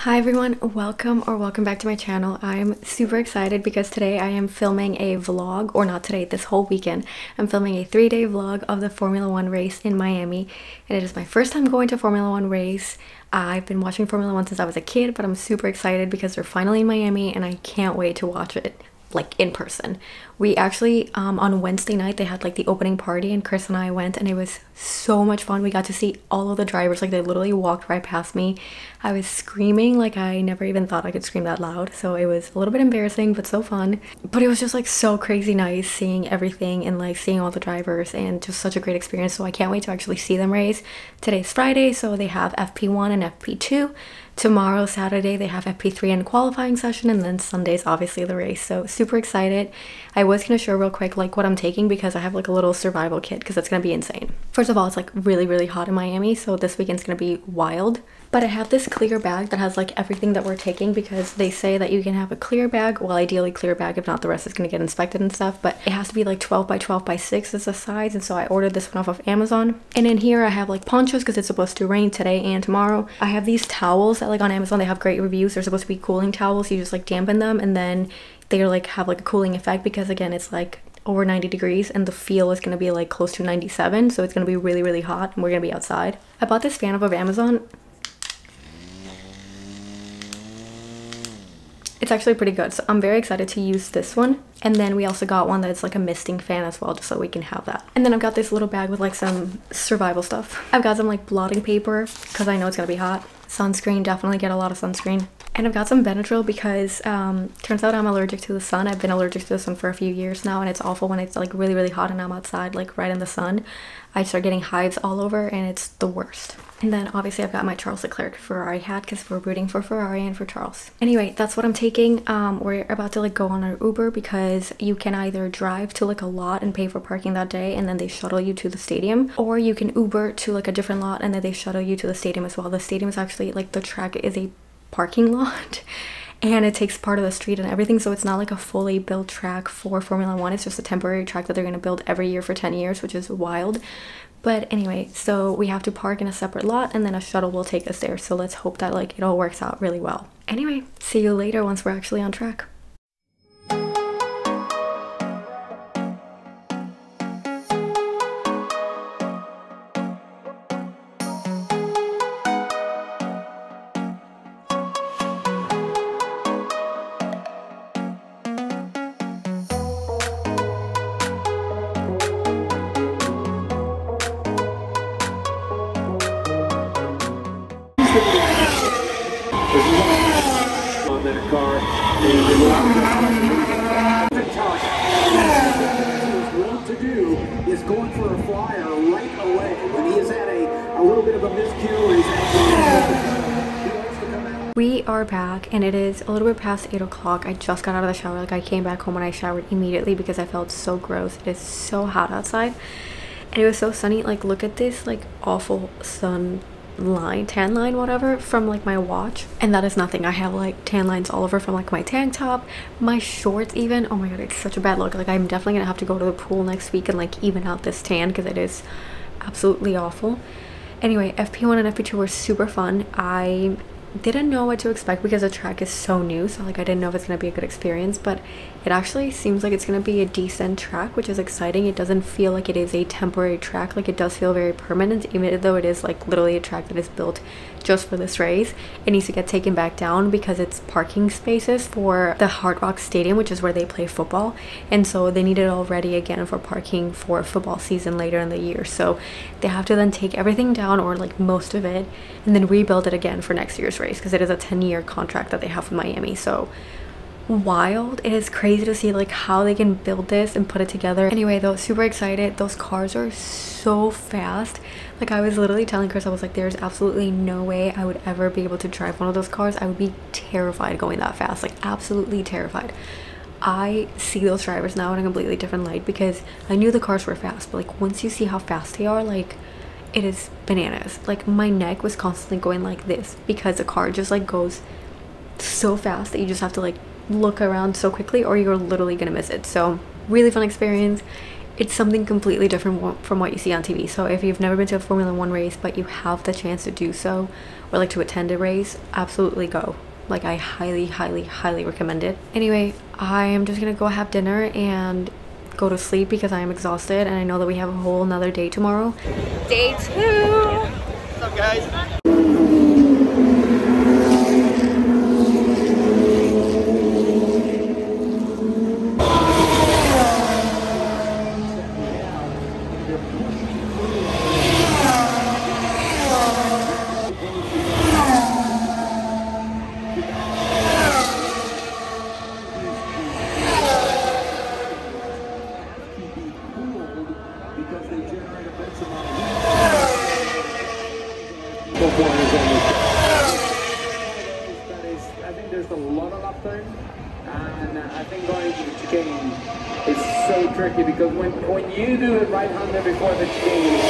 Hi everyone, welcome back to my channel. I'm super excited because today I am filming a vlog, or not today, this whole weekend. I'm filming a 3-day vlog of the Formula 1 race in Miami, and it is my first time going to Formula 1 race. I've been watching Formula 1 since I was a kid, but I'm super excited because they're finally in Miami and I can't wait to watch it like in person. We actually on Wednesday night they had like the opening party and Chris and I went and it was so much fun. We got to see all of the drivers, like they literally walked right past me. I was screaming like I never even thought I could scream that loud, so it was a little bit embarrassing but so fun. But it was just like so crazy nice seeing everything and like seeing all the drivers, and just such a great experience. So I can't wait to actually see them race. Today's Friday, so they have FP1 and FP2. Tomorrow, Saturday, they have FP3 and qualifying session, and then Sunday's obviously the race. So super excited. I was gonna show real quick like what I'm taking because I have like a little survival kit because it's gonna be insane. First of all, it's like really hot in Miami, so this weekend's gonna be wild. But I have this clear bag that has like everything that we're taking because they say that you can have a clear bag, well ideally clear bag, if not the rest is gonna get inspected and stuff, but it has to be like 12 by 12 by 6 is the size, and so I ordered this one off of Amazon. And in here I have like ponchos because it's supposed to rain today and tomorrow. I have these towels that like on Amazon they have great reviews. They're supposed to be cooling towels. You just like dampen them and then they like have like a cooling effect because again it's like over 90 degrees and the feel is going to be like close to 97, so it's going to be really hot and we're going to be outside. I bought this fan off of Amazon. It's actually pretty good, so I'm very excited to use this one. And then we also got one that's like a misting fan as well, just so we can have that. And then I've got this little bag with like some survival stuff. I've got some like blotting paper because I know it's gonna be hot. Sunscreen, definitely get a lot of sunscreen. And I've got some Benadryl because turns out I'm allergic to the sun. I've been allergic to the sun for a few years now, and it's awful when it's like really hot and I'm outside like right in the sun. I start getting hives all over and it's the worst. And then obviously I've got my Charles Leclerc Ferrari hat because we're rooting for Ferrari and for Charles. Anyway, that's what I'm taking. We're about to like go on our Uber because you can either drive to like a lot and pay for parking that day and then they shuttle you to the stadium, or you can Uber to like a different lot and then they shuttle you to the stadium as well. The stadium is actually like, the track is a parking lot and it takes part of the street and everything, so it's not like a fully built track for Formula 1. It's just a temporary track that they're going to build every year for 10 years, which is wild. But anyway, so we have to park in a separate lot and then a shuttle will take us there, so let's hope that like it all works out really well. Anyway, see you later once we're actually on track. On that car, what to do is going for a flyer right away when he has had a little bit of a miscue or he's had. We are back and it is a little bit past 8 o'clock. I just got out of the shower. Like I came back home and I showered immediately because I felt so gross. It is so hot outside and it was so sunny. Like look at this like awful sun line, tan line, whatever, from like my watch, and that is nothing. I have like tan lines all over from like my tank top, my shorts even. Oh my god, it's such a bad look. Like I'm definitely gonna have to go to the pool next week and like even out this tan because it is absolutely awful. Anyway, FP1 and FP2 were super fun. I didn't know what to expect because the track is so new, so like I didn't know if it's gonna be a good experience, but it actually seems like it's gonna be a decent track, which is exciting. It doesn't feel like it is a temporary track. Like it does feel very permanent, even though it is like literally a track that is built just for this race. It needs to get taken back down because it's parking spaces for the Hard Rock Stadium, which is where they play football, and so they need it all ready again for parking for football season later in the year. So they have to then take everything down, or like most of it, and then rebuild it again for next year's race because it is a 10-year contract that they have with Miami. So wild. It is crazy to see like how they can build this and put it together. Anyway though, super excited. Those cars are so fast. Like I was literally telling Chris, I was like, there's absolutely no way I would ever be able to drive one of those cars. I would be terrified going that fast, like absolutely terrified. I see those drivers now in a completely different light because I knew the cars were fast, but like once you see how fast they are, like it is bananas. Like my neck was constantly going like this because the car just like goes so fast that you just have to like look around so quickly or you're literally gonna miss it. So really fun experience. it's something completely different from what you see on TV. So if you've never been to a Formula One race but you have the chance to do so, or like to attend a race, absolutely go. Like, I highly, highly, highly recommend it. Anyway, I am just gonna go have dinner and go to sleep because I am exhausted, and I know that we have a whole nother day tomorrow. Day 2! What's up, guys? I think there's a lot of upturn, and I think going to the chicane is so tricky because when you do it right-handed before the chicane,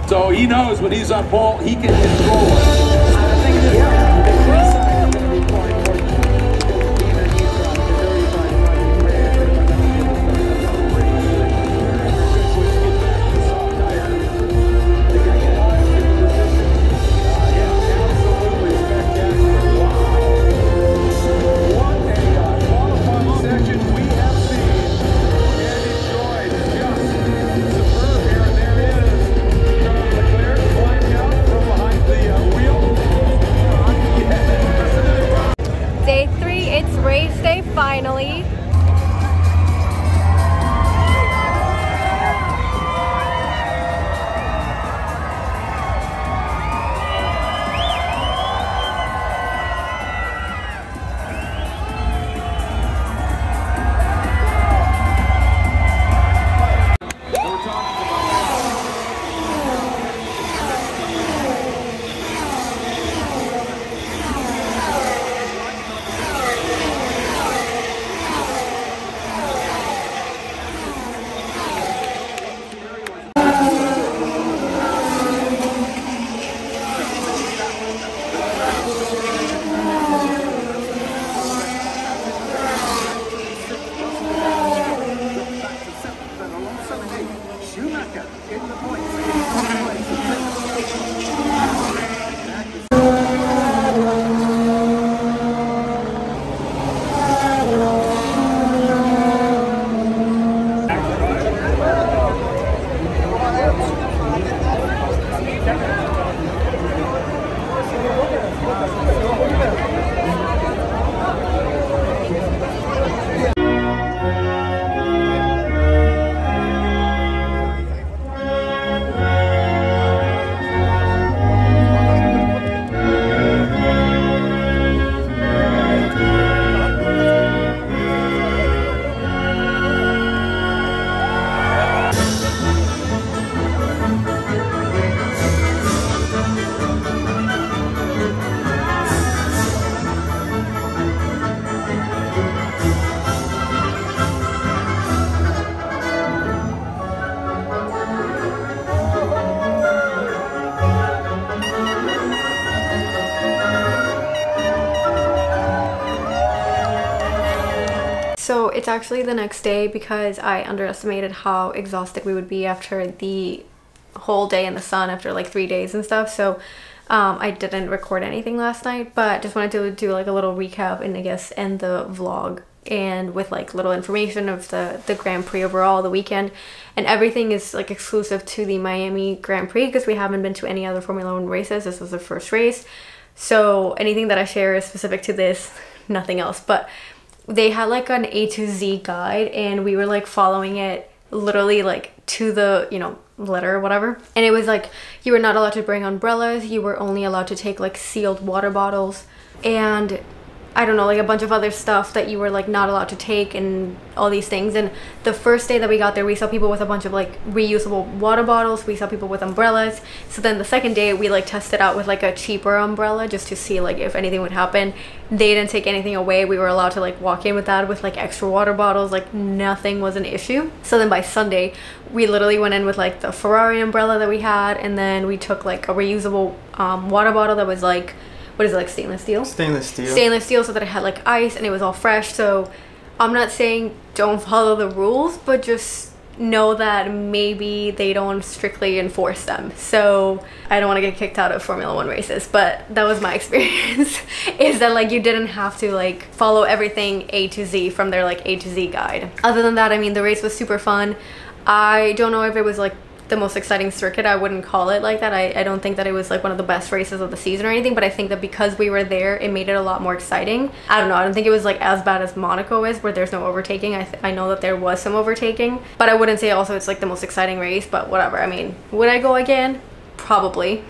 so he knows when he's on pole, he can control it. I think the free side is going to be more important because being a neutral, the dirty side is not Day 3, it's race day finally. So it's actually the next day because I underestimated how exhausted we would be after the whole day in the sun after like 3 days and stuff. So I didn't record anything last night, but just wanted to do like a little recap and I guess end the vlog and with like little information of the Grand Prix overall, the weekend, and everything is like exclusive to the Miami Grand Prix because we haven't been to any other Formula One races. This was the first race, so anything that I share is specific to this, nothing else. But they had like an A to Z guide and we were like following it literally like to the, you know, letter or whatever, and it was like you were not allowed to bring umbrellas, you were only allowed to take like sealed water bottles, and I don't know, like a bunch of other stuff that you were like not allowed to take and all these things. And the first day that we got there, we saw people with a bunch of like reusable water bottles, we saw people with umbrellas. So then the second day we like tested out with like a cheaper umbrella just to see like if anything would happen. They didn't take anything away. We were allowed to like walk in with that with like extra water bottles, like nothing was an issue. So then by Sunday we literally went in with like the Ferrari umbrella that we had, and then we took like a reusable water bottle that was like, what is it, like stainless steel? Stainless steel. Stainless steel, so that it had like ice and it was all fresh. So I'm not saying don't follow the rules, but just know that maybe they don't strictly enforce them. So I don't want to get kicked out of Formula 1 races, but that was my experience. Is that like you didn't have to like follow everything A to Z from their like A to Z guide. Other than that, I mean, the race was super fun. I don't know if it was like the most exciting circuit. I wouldn't call it like that. I don't think that it was like one of the best races of the season or anything, but I think that because we were there, it made it a lot more exciting. I don't know, I don't think it was like as bad as Monaco is, where there's no overtaking. I know that there was some overtaking, but I wouldn't say also it's like the most exciting race, but whatever. I mean, would I go again? Probably.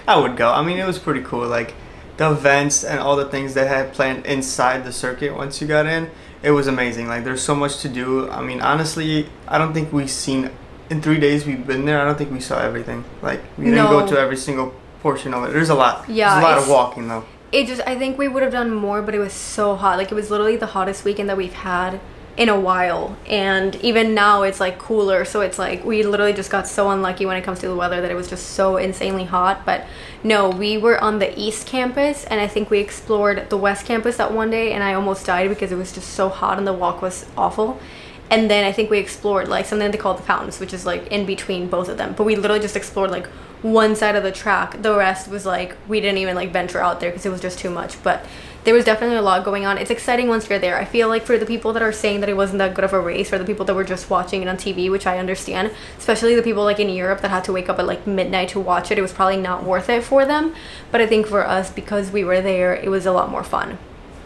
I would go. I mean, it was pretty cool. Like the events and all the things they had planned inside the circuit once you got in, it was amazing. Like there's so much to do. I mean, honestly, I don't think we've seen, in 3 days we've been there, I don't think we saw everything. Like we didn't go to every single portion of it. There's a lot. Yeah, there's a lot of walking though. I think we would have done more, but it was so hot. Like it was literally the hottest weekend that we've had in a while, and even now it's like cooler, so it's like we literally just got so unlucky when it comes to the weather that it was just so insanely hot. But no, we were on the East Campus, and I think we explored the West Campus that one day, and I almost died because it was just so hot and the walk was awful. And then I think we explored like something they call the Fountains, which is like in between both of them. But we literally just explored like one side of the track. The rest was like, we didn't even like venture out there because it was just too much. But there was definitely a lot going on. It's exciting once you're there. I feel like for the people that are saying that it wasn't that good of a race, or the people that were just watching it on TV, which I understand, especially the people like in Europe that had to wake up at like midnight to watch it, it was probably not worth it for them. But I think for us, because we were there, it was a lot more fun.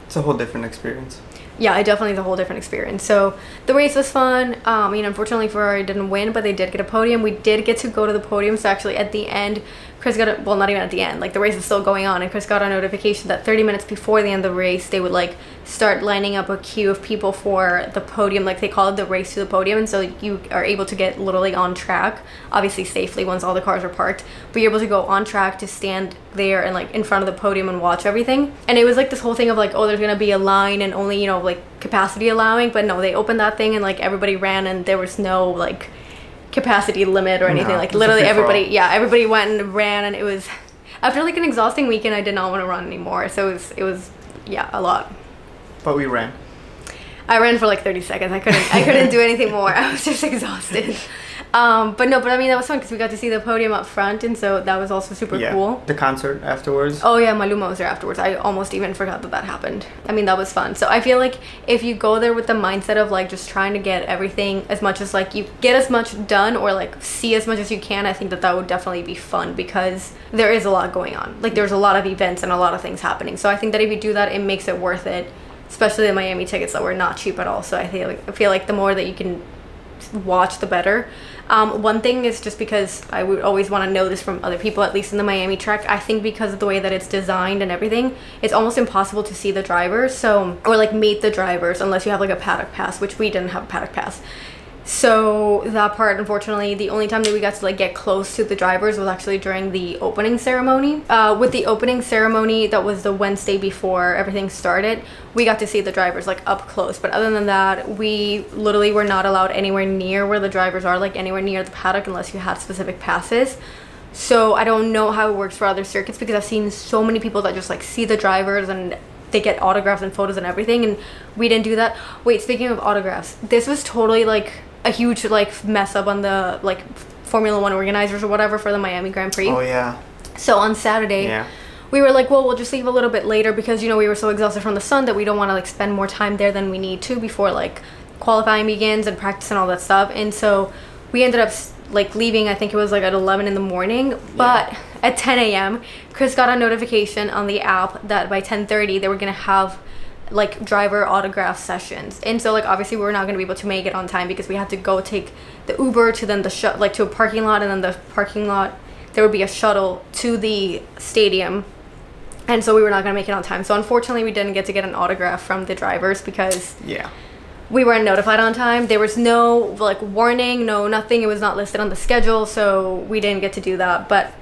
It's a whole different experience. Yeah, it definitely is a whole different experience. So the race was fun. I mean, unfortunately Ferrari didn't win, but they did get a podium. We did get to go to the podium. So actually at the end, Chris got a, well, not even at the end, like the race is still going on, and Chris got a notification that 30 minutes before the end of the race, they would like start lining up a queue of people for the podium. Like they call it the race to the podium, and so you are able to get literally on track, obviously safely once all the cars are parked, but you're able to go on track to stand there and like in front of the podium and watch everything. And it was like this whole thing of like, oh, there's gonna be a line and only, you know, like capacity allowing, but no, they opened that thing and like everybody ran, and there was no like capacity limit or anything. Like literally everybody, yeah, everybody went and ran, and it was, after like an exhausting weekend, I did not want to run anymore. So it was yeah, a lot. But we ran. I ran for like 30 seconds. I couldn't do anything more. I was just exhausted. But I mean, that was fun because we got to see the podium up front, and so that was also super cool. The concert afterwards. Oh yeah, Maluma was there afterwards. I almost even forgot that happened. I mean, that was fun. So I feel like if you go there with the mindset of like just trying to get everything as much as like you get as much done, or like see as much as you can, I think that would definitely be fun, because there is a lot going on. Like there's a lot of events and a lot of things happening. So I think that if you do that, it makes it worth it, especially the Miami tickets that were not cheap at all. So I feel like the more that you can watch, the better. One thing is just because I would always want to know this from other people, at least in the Miami track, I think because of the way that it's designed and everything, it's almost impossible to see the drivers, so, or like meet the drivers, unless you have like a paddock pass, which we didn't have a paddock pass. So that part, unfortunately, the only time that we got to like get close to the drivers was actually during the opening ceremony. With the opening ceremony, that was the Wednesday before everything started, we got to see the drivers like up close. But other than that, we literally were not allowed anywhere near where the drivers are, like anywhere near the paddock, unless you had specific passes. So I don't know how it works for other circuits, because I've seen so many people that just like see the drivers and they get autographs and photos and everything, and we didn't do that. Wait, speaking of autographs, this was totally like a huge like mess up on the like Formula 1 organizers or whatever for the Miami Grand Prix. Oh yeah. So on Saturday, we were like, well, we'll just leave a little bit later, because you know we were so exhausted from the sun that we don't want to like spend more time there than we need to before like qualifying begins and practice and all that stuff. And so we ended up like leaving, I think it was like at 11 in the morning, but at 10 a.m. Chris got a notification on the app that by 10:30 they were gonna have like driver autograph sessions. And so like obviously we were not going to be able to make it on time, because we had to go take the Uber to then the like to a parking lot, and then the parking lot there would be a shuttle to the stadium, and so we were not going to make it on time. So unfortunately we didn't get to get an autograph from the drivers, because we weren't notified on time. There was no like warning, no nothing. It was not listed on the schedule, so we didn't get to do that. But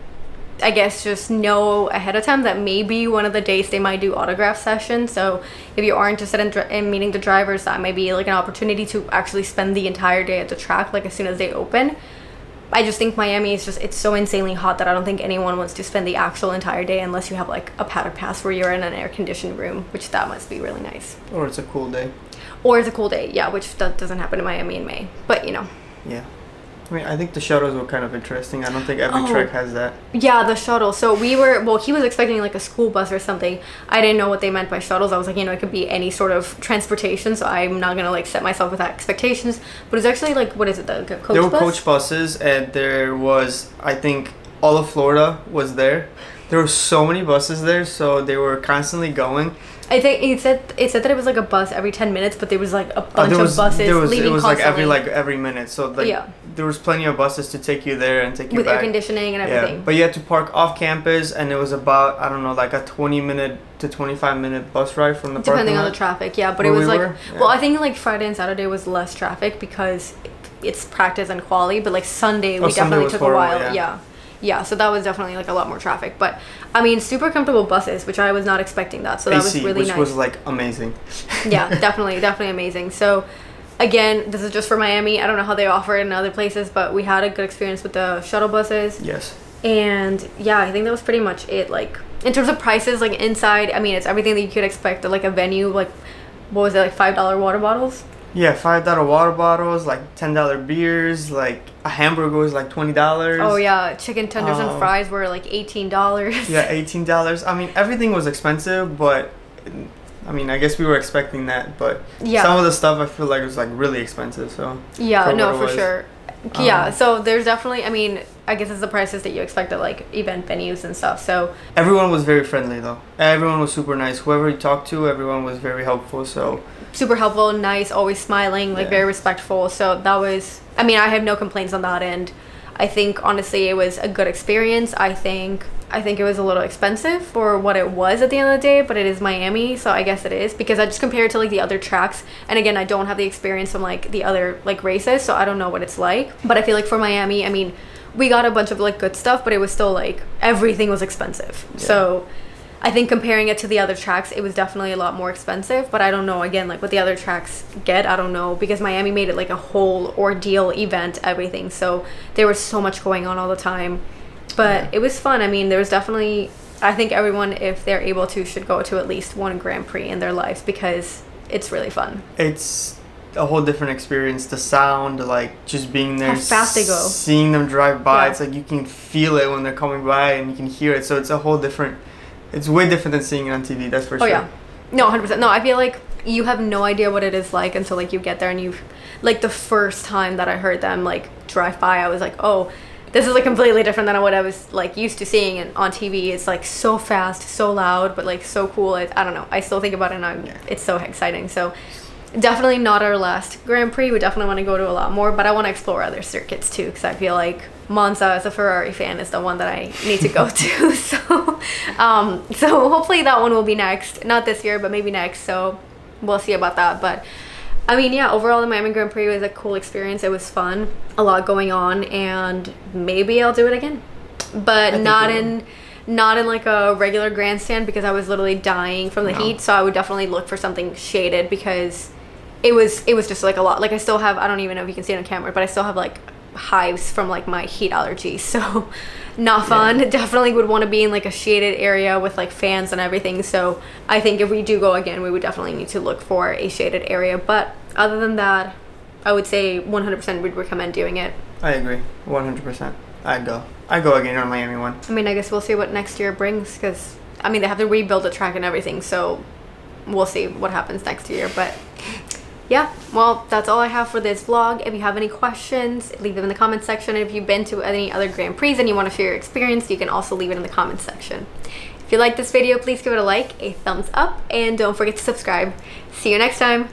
I guess just know ahead of time that maybe one of the days they might do autograph sessions. So if you are interested in meeting the drivers, that might be like an opportunity to actually spend the entire day at the track, like as soon as they open. I just think Miami is just, it's so insanely hot that I don't think anyone wants to spend the actual entire day unless you have like a paddock pass where you're in an air-conditioned room, which that must be really nice. Or it's a cool day. or it's a cool day, yeah, which that doesn't happen in Miami in May, but you know. Yeah. I mean, I think the shuttles were kind of interesting. I don't think every track has that. Yeah, the shuttle. So we were, well, he was expecting like a school bus or something. I didn't know what they meant by shuttles. I was like, you know, it could be any sort of transportation, so I'm not gonna like set myself with expectations. But it's actually like, what is it, the coach bus? There were coach buses, and there was, I think, all of Florida was there. There were so many buses there, so they were constantly going. I think it said that it was like a bus every 10 minutes, but there was like a bunch of buses leaving it was constantly. like every minute, so like there was plenty of buses to take you there and take you with back. Air conditioning and everything. Yeah, but you had to park off campus, and it was about, I don't know, like a 20-minute to 25-minute bus ride from the depending on the traffic. Yeah, but it was like well, I think like Friday and Saturday was less traffic because it's practice and quali, but like Sunday we definitely took a while. Yeah, so that was definitely like a lot more traffic, but I mean, super comfortable buses, which I was not expecting that, so that was really nice. Which was like amazing. Yeah, definitely amazing. So again, this is just for Miami. I don't know how they offer it in other places, but we had a good experience with the shuttle buses. Yes. And yeah, I think that was pretty much it. Like in terms of prices, like inside, I mean, it's everything that you could expect at like a venue. Like, what was it, like $5 water bottles? Yeah, $5 water bottles, like $10 beers, like a hamburger was like $20. Oh yeah, chicken tenders and fries were like $18. Yeah, $18. I mean, everything was expensive, but I mean, I guess we were expecting that, but some of the stuff I feel like was like really expensive. So yeah, no, for sure. Yeah, so there's definitely, I mean, I guess it's the prices that you expect at like event venues and stuff. So everyone was very friendly though. Everyone was super nice. Whoever you talked to, everyone was very helpful. So super helpful, nice, always smiling, like very respectful. So that was, I mean, I have no complaints on that end. I think honestly it was a good experience. I think it was a little expensive for what it was at the end of the day, but it is Miami, so I guess it is, because I just compared it to like the other tracks, and again, I don't have the experience from like the other like races, so I don't know what it's like. But I feel like for Miami, I mean, we got a bunch of like good stuff, but it was still like everything was expensive. So I think comparing it to the other tracks, it was definitely a lot more expensive, but I don't know, again, like what the other tracks get, I don't know, because Miami made it like a whole ordeal event, everything, so there was so much going on all the time. But it was fun. I mean, there was definitely, I think everyone, if they're able to, should go to at least one Grand Prix in their lives because it's really fun. It's a whole different experience. The sound, like just being there, how fast they go, seeing them drive by. It's like you can feel it when they're coming by and you can hear it. So it's a whole different, it's way different than seeing it on TV, that's for sure. Oh yeah, no, 100%. No, I feel like you have no idea what it is like until like you get there, and you've, like the first time that I heard them like drive by, I was like, oh, this is like completely different than what I was like used to seeing on TV. It's like so fast, so loud, but like so cool. I don't know, I still think about it and it's so exciting. So definitely not our last Grand Prix. We definitely want to go to a lot more, but I want to explore other circuits too, because I feel like Monza, as a Ferrari fan, is the one that I need to go to. So hopefully that one will be next, not this year, but maybe next. So we'll see about that. But I mean, yeah, overall the Miami Grand Prix was a cool experience. It was fun, a lot going on, and maybe I'll do it again, but not in like a regular grandstand, because I was literally dying from the heat. So I would definitely look for something shaded, because it was just like a lot. Like I still have, I don't even know if you can see it on camera, but I still have like hives from like my heat allergy, so not fun. Definitely would want to be in like a shaded area with like fans and everything. So I think if we do go again, we would definitely need to look for a shaded area. But other than that, I would say 100% would recommend doing it. I agree, 100%. I'd go again on Miami one. I mean, I guess we'll see what next year brings, because I mean, they have to rebuild the track and everything, so we'll see what happens next year. But yeah, well, that's all I have for this vlog. If you have any questions, leave them in the comments section. If you've been to any other Grand Prix and you want to share your experience, you can also leave it in the comments section. If you like this video, please give it a like, a thumbs up, and don't forget to subscribe. See you next time.